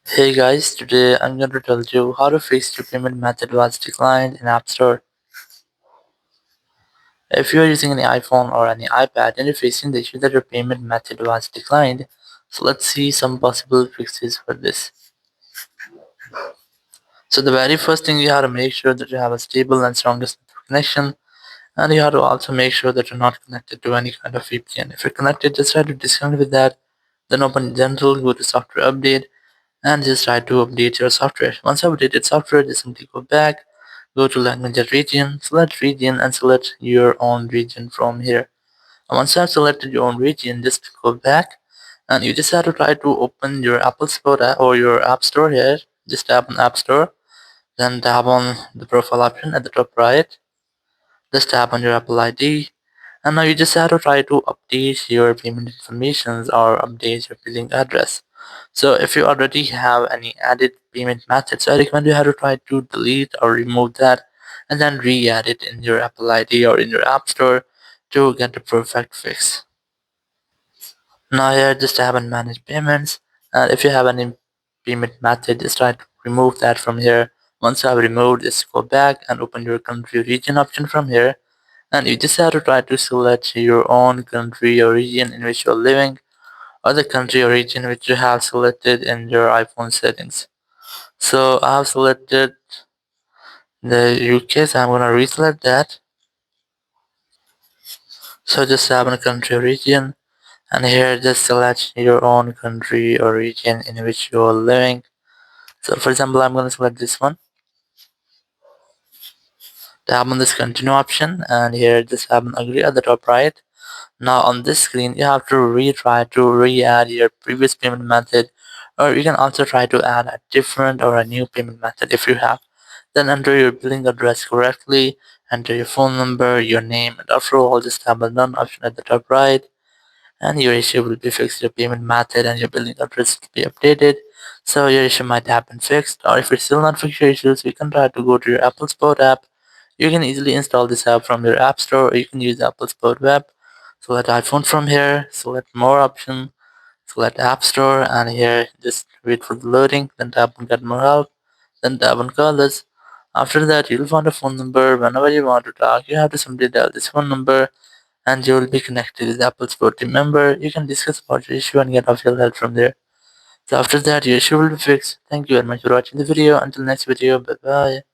Hey guys, today I'm going to tell you how to fix your payment method was declined in App Store. If you are using any iPhone or any iPad and you're facing the issue that your payment method was declined, so let's see some possible fixes for this. So the very first thing, you have to make sure that you have a stable and strongest network connection, and you have to also make sure that you're not connected to any kind of VPN. If you're connected, just try to disconnect with that, then open General, go to Software Update, and just try to update your software. Once you updated software, just simply go back, go to language and region, select region and select your own region from here. And once you have selected your own region, just go back and you just have to try to open your Apple Store or your App Store here. Just tap on App Store, then tap on the profile option at the top right. Just tap on your Apple ID, and now you just have to try to update your payment information or update your billing address. So if you already have any added payment methods, I recommend you have to try to delete or remove that and then re-add it in your Apple ID or in your App Store to get the perfect fix. Now here just tap on manage payments, and if you have any payment method, just try to remove that from here. Once you have removed, just go back and open your country region option from here, and you just have to try to select your own country or region in which you're living, or the country or region which you have selected in your iPhone settings. So I have selected the UK, so I'm gonna reselect that. So just tap on country or region, and here just select your own country or region in which you're living. So for example, I'm gonna select this one. Tap on this continue option, and here just tap on agree at the top right. Now on this screen, you have to retry to re-add your previous payment method, or you can also try to add a different or a new payment method if you have. Then enter your billing address correctly, enter your phone number, your name, and after all, just tap on done option at the top right, and your issue will be fixed. Your payment method and your billing address will be updated. So your issue might have been fixed, or if you're still not fixed your issues, you can try to go to your Apple Sport app. You can easily install this app from your app store, or you can use Apple Sport Web. Select iPhone from here, select more option, select App Store, and here just wait for the loading, then tap on get more help, then tap on colors. After that, you'll find a phone number. Whenever you want to talk, you have to simply dial this phone number, and you will be connected with Apple Sport team member. You can discuss about your issue and get official help from there. So after that, your issue will be fixed. Thank you very much for watching the video. Until next video, bye bye.